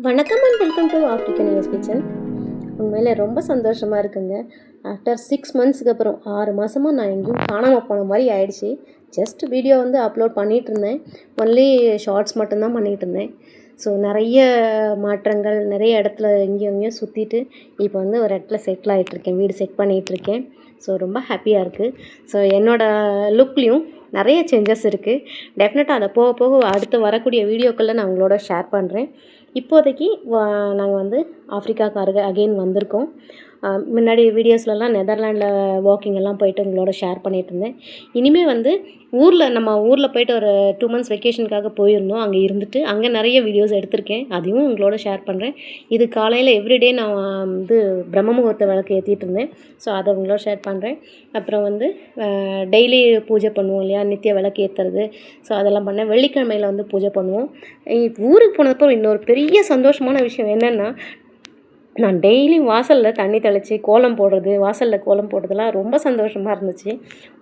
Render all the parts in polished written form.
வணக்கம் and welcome to African news kitchen. உண்மையில் ரொம்ப சந்தோஷமாக இருக்குங்க. ஆஃப்டர் 6 மந்த்ஸ்க்கு அப்புறம் 6 மாதமாக நான் எங்கேயும் காணாமல் போன மாதிரி ஆயிடுச்சு. ஜஸ்ட் வீடியோ அப்லோட் பண்ணிகிட்டு இருந்தேன். ஒன்லி ஷார்ட்ஸ் மட்டும்தான் பண்ணிகிட்டு இருந்தேன். ஸோ நிறைய மாற்றங்கள், நிறைய இடத்துல எங்கேயும் சுற்றிட்டு இப்போ ஒரு இடத்துல செட்டில் ஆகிட்ருக்கேன், வீடு செட் பண்ணிகிட்ருக்கேன். ஸோ ரொம்ப ஹாப்பியாக இருக்குது. ஸோ என்னோடய லுக்லேயும் நிறைய சேஞ்சஸ் இருக்குது. டெஃபினட்டாக அதை போக போக அடுத்து வரக்கூடிய வீடியோக்களில் நான் உங்களோட ஷேர் பண்ணுறேன். இப்போதைக்கு நாங்கள் ஆஃப்ரிக்காவுக்கு அகெயின் வந்திருக்கோம். முன்னாடி வீடியோஸ்லலாம் நெதர்லாண்டில் வாக்கிங் எல்லாம் போயிட்டு உங்களோட ஷேர் பண்ணிகிட்டு இருந்தேன். இனிமேல் நம்ம ஊரில் போயிட்டு ஒரு 2 மந்த்ஸ் வெக்கேஷனுக்காக போயிருந்தோம். அங்கே இருந்துட்டு அங்கே நிறைய வீடியோஸ் எடுத்திருக்கேன், அதையும் உங்களோட ஷேர் பண்ணுறேன். இது காலையில் எவ்ரிடே நான் பிரம்ம முகூர்த்த விளக்கு ஏற்றிட்டு இருந்தேன். ஸோ அதை உங்களோட ஷேர் பண்ணுறேன். அப்புறம் டெய்லி பூஜை பண்ணுவோம் இல்லையா, நித்திய விளக்கு ஏற்றுறது. ஸோ அதெல்லாம் பண்ணேன். வெள்ளிக்கிழமையில் பூஜை பண்ணுவோம். ஊருக்கு போனதுக்கப்புறம் இன்னொரு பெரிய சந்தோஷமான விஷயம் என்னென்னா, நான் டெய்லியும் வாசலில் தண்ணி தெளித்து கோலம் போடுறது, வாசலில் கோலம் போடுறதுலாம் ரொம்ப சந்தோஷமாக இருந்துச்சு.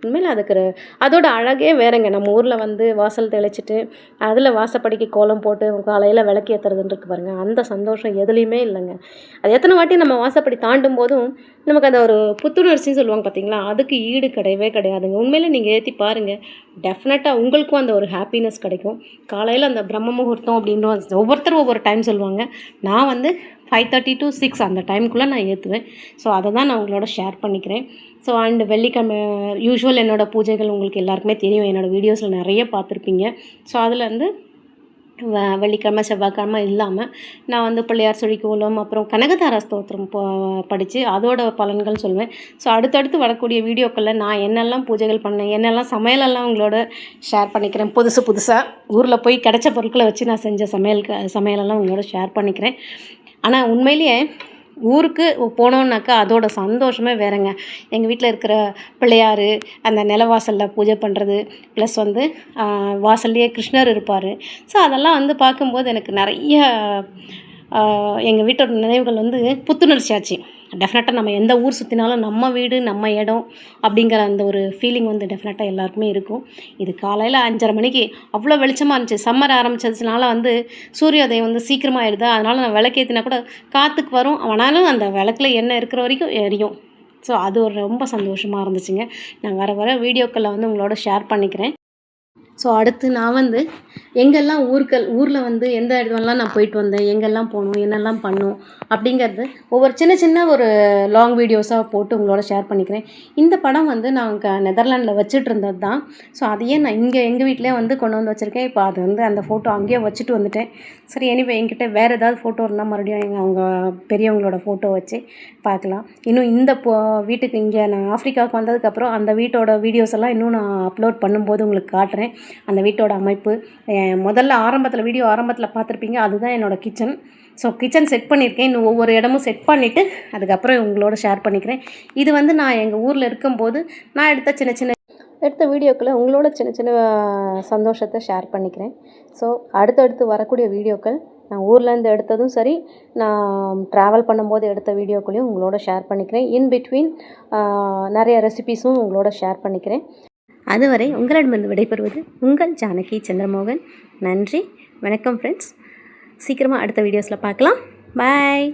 உண்மையில் அதோட அழகே வேறங்க. நம்ம ஊரில் வாசல் தெளிச்சிட்டு அதில் வாசப்படிக்கு கோலம் போட்டு காலையில் விளக்கு ஏற்றுறதுன்னு இருக்கு பாருங்கள், அந்த சந்தோஷம் எதுலேயுமே இல்லைங்க. அது எத்தனை வாட்டி நம்ம வாசப்படி தாண்டும் போதும் நமக்கு அந்த ஒரு புத்துணர்ச்சின்னு சொல்லுவாங்க பார்த்தீங்களா, அதுக்கு ஈடு கிடையவே கிடையாதுங்க. உண்மையில் நீங்கள் ஏற்றி பாருங்கள், டெஃபினட்டாக உங்களுக்கும் அந்த ஒரு ஹாப்பினஸ் கிடைக்கும். காலையில் அந்த பிரம்ம முகூர்த்தம் அப்படின்ற ஒவ்வொருத்தரும் ஒவ்வொரு டைம் சொல்லுவாங்க. நான் 5:30 to 6 அந்த டைமுக்குள்ளே நான் ஏற்றுவேன். ஸோ அதை தான் நான் உங்களோட ஷேர் பண்ணிக்கிறேன். ஸோ அண்டு வெள்ளிக்கிழமை யூஸ்வல் என்னோடய பூஜைகள் உங்களுக்கு எல்லாருக்குமே தெரியும், என்னோடய வீடியோஸில் நிறைய பார்த்துருப்பீங்க. ஸோ அதில் வெள்ளிக்கிழமை செவ்வாய்க்கிழமை இல்லாமல் நான் பிள்ளையார் சுழி கோலம், அப்புறம் கனகதாரா ஸ்தோத்திரம் படித்து அதோட பலன்கள் சொல்லுவேன். ஸோ அடுத்தடுத்து வரக்கூடிய வீடியோக்களில் நான் என்னெல்லாம் பூஜைகள் பண்ணேன், என்னெல்லாம் சமையலெல்லாம் உங்களோட ஷேர் பண்ணிக்கிறேன். புதுசாக ஊரில் போய் கிடைச்ச பொருட்களை வச்சு நான் செஞ்ச சமையலெல்லாம் உங்களோட ஷேர் பண்ணிக்கிறேன். ஆனால் உண்மையிலேயே ஊருக்கு போனோன்னாக்கா அதோட சந்தோஷமே வேறங்க. எங்கள் வீட்டில் இருக்கிற பிள்ளையார், அந்த நிலவாசலில் பூஜை பண்ணுறது, ப்ளஸ் வாசல்லையே கிருஷ்ணர் இருப்பார். ஸோ அதெல்லாம் பார்க்கும்போது எனக்கு நிறைய எங்கள் வீட்டோட நினைவுகள் புத்துணர்ச்சி ஆச்சு. டெஃபினட்டாக நம்ம எந்த ஊர் சுற்றினாலும் நம்ம வீடு நம்ம இடம் அப்படிங்கிற அந்த ஒரு ஃபீலிங் டெஃபினட்டாக எல்லாருக்குமே இருக்கும். இது காலையில் 5:30 மணிக்கு அவ்வளோ வெளிச்சமாக இருந்துச்சு. சம்மர் ஆரம்பிச்சதுனால சூரியோதயம் சீக்கிரமாக ஆயிடுதா, அதனால் நான் விளக்கேற்றினா கூட காற்றுக்கு வரும், ஆனாலும் அந்த விளக்கில் எண்ணெய் இருக்கிற வரைக்கும் எரியும். ஸோ அது ஒரு ரொம்ப சந்தோஷமாக இருந்துச்சுங்க. நான் வர வீடியோக்களில் உங்களோட ஷேர் பண்ணிக்கிறேன். ஸோ அடுத்து நான் எங்கெல்லாம் ஊரில் எந்த இடத்துலலாம் நான் போயிட்டு வந்தேன், எங்கெல்லாம் போகணும், என்னெல்லாம் பண்ணணும் அப்படிங்கிறது ஒவ்வொரு சின்ன ஒரு லாங் வீடியோஸாக போட்டு உங்களோட ஷேர் பண்ணிக்கிறேன். இந்த படம் நான் நெதர்லாண்டில் வச்சுட்டு இருந்தது தான். ஸோ அதையே நான் எங்கள் வீட்டிலே கொண்டு வச்சுருக்கேன். இப்போ அது அந்த ஃபோட்டோ அங்கேயே வச்சுட்டு வந்துட்டேன். சரி, எனிவே என்கிட்ட வேறு ஏதாவது ஃபோட்டோ இருந்தால் மறுபடியும் அவங்க பெரியவங்களோட ஃபோட்டோ வச்சு பார்க்கலாம். இன்னும் இந்த வீட்டுக்கு இங்கே நான் ஆஃப்ரிக்காவுக்கு வந்ததுக்கப்புறம் அந்த வீட்டோட வீடியோஸ் எல்லாம் இன்னும் நான் அப்லோட் பண்ணும்போது உங்களுக்கு காட்டுறேன். அந்த வீட்டோட அமைப்பு முதல்ல வீடியோ ஆரம்பத்தில் பார்த்துருப்பீங்க, அதுதான் என்னோடய கிச்சன். ஸோ கிச்சன் செட் பண்ணியிருக்கேன். இன்னும் ஒவ்வொரு இடமும் செட் பண்ணிவிட்டு அதுக்கப்புறம் உங்களோட ஷேர் பண்ணிக்கிறேன். இது நான் எங்கள் ஊரில் இருக்கும்போது நான் எடுத்த வீடியோக்களை உங்களோட சின்ன சந்தோஷத்தை ஷேர் பண்ணிக்கிறேன். ஸோ அடுத்தடுத்து வரக்கூடிய வீடியோக்கள் நான் ஊர்லேருந்து எடுத்ததும் சரி, நான் ட்ராவல் பண்ணும்போது எடுத்த வீடியோக்களையும் உங்களோட ஷேர் பண்ணிக்கிறேன். இன் பிட்வீன் நிறைய ரெசிபீஸும் உங்களோட ஷேர் பண்ணிக்கிறேன். அதுவரை உங்களிடமிருந்து விடைபெறுவது உங்கள் ஜானகி சந்திரமோகன். நன்றி, வணக்கம் ஃப்ரெண்ட்ஸ். சீக்கிரமாக அடுத்த வீடியோஸில் பார்க்கலாம். பாய்.